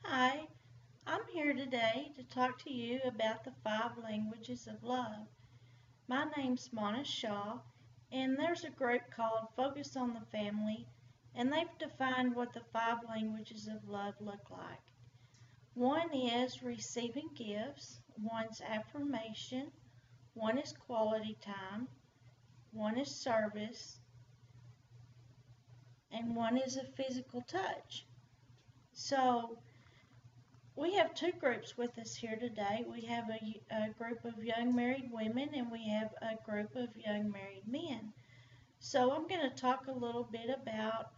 Hi, I'm here today to talk to you about the 5 languages of love. My name's Mona Shaw, and there's a group called Focus on the Family, and they've defined what the 5 languages of love look like. One is receiving gifts, one's affirmation, one is quality time, one is service, and one is a physical touch. So, we have two groups with us here today. We have a group of young married women and we have a group of young married men. So I'm going to talk a little bit about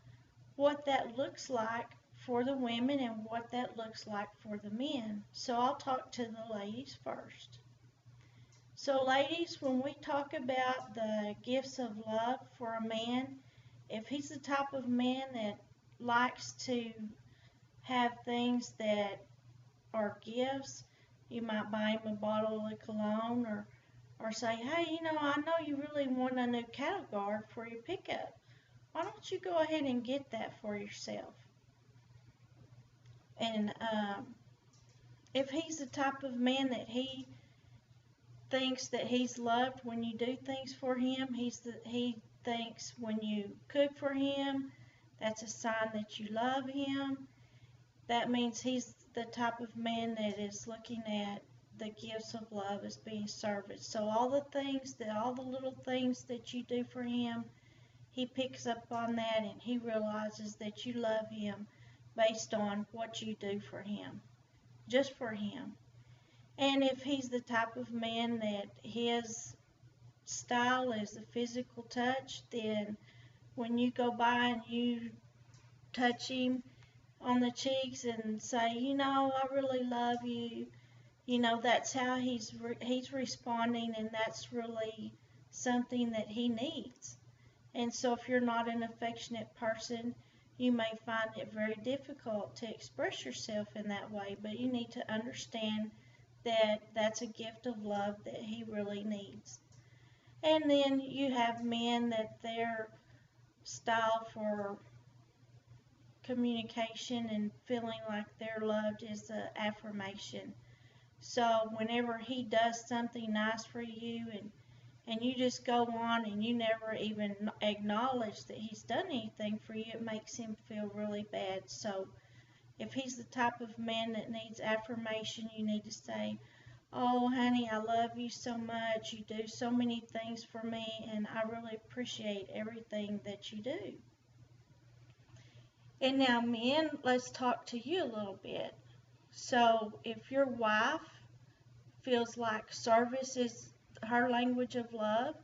what that looks like for the women and what that looks like for the men. So I'll talk to the ladies first. So ladies, when we talk about the gifts of love for a man, if he's the type of man that likes to have things that or gifts. You might buy him a bottle of cologne or say, hey, I know you really want a new cattle guard for your pickup. Why don't you go ahead and get that for yourself? And if he's the type of man that he thinks that he's loved when you do things for him, he thinks when you cook for him, that's a sign that you love him. That means he's the type of man that is looking at the gifts of love as being service. So all the little things that you do for him, he picks up on that and he realizes that you love him based on what you do for him, just for him. And if he's the type of man that his style is the physical touch, then when you go by and you touch him on the cheeks and say, I really love you, that's how he's responding, and that's really something that he needs. And so if you're not an affectionate person, you may find it very difficult to express yourself in that way, but you need to understand that that's a gift of love that he really needs. And then you have men that their style for communication and feeling like they're loved is the affirmation. So whenever he does something nice for you and you just go on and you never even acknowledge that he's done anything for you, it makes him feel really bad. So if he's the type of man that needs affirmation, you need to say, oh honey, I love you so much, you do so many things for me, and I really appreciate everything that you do. And now men, let's talk to you a little bit. So if your wife feels like service is her language of love,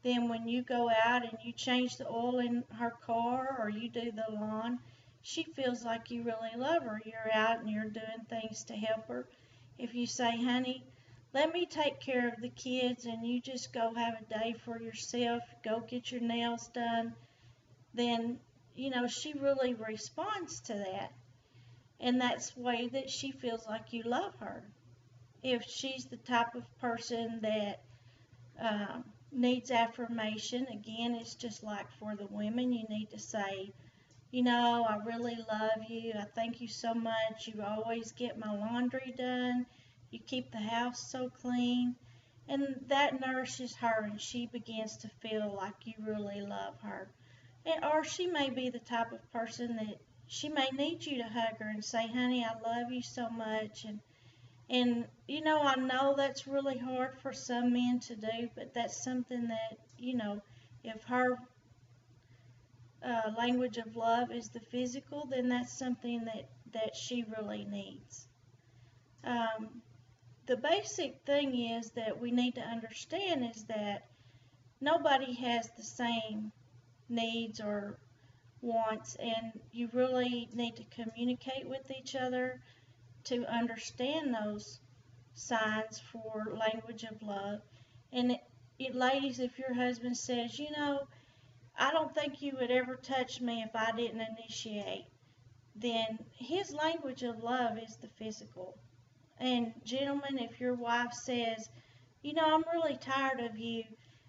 then when you go out and you change the oil in her car or you do the lawn, she feels like you really love her. You're out and you're doing things to help her. If you say, honey, let me take care of the kids and you just go have a day for yourself, go get your nails done, then she really responds to that. And that's the way that she feels like you love her. If she's the type of person that needs affirmation, again, it's just like for the women, you need to say, I really love you. I thank you so much. You always get my laundry done. You keep the house so clean. And that nourishes her and she begins to feel like you really love her. Or she may be the type of person that she may need you to hug her and say, honey, I love you so much. And I know that's really hard for some men to do, but that's something that, if her language of love is the physical, then that's something that she really needs. The basic thing is that we need to understand is that nobody has the same needs or wants, and you really need to communicate with each other to understand those signs for language of love. And ladies, if your husband says, I don't think you would ever touch me if I didn't initiate, then his language of love is the physical. And gentlemen, if your wife says, I'm really tired of you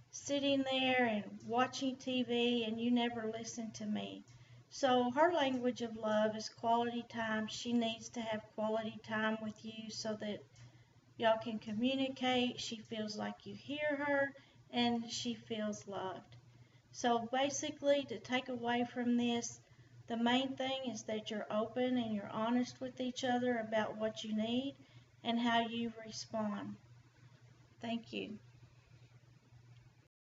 sitting there and watching TV and you never listen to me, So her language of love is quality time. She needs to have quality time with you so that y'all can communicate. She feels like you hear her and she feels loved. So basically, to take away from this, the main thing is that you're open and you're honest with each other about what you need and how you respond. Thank you.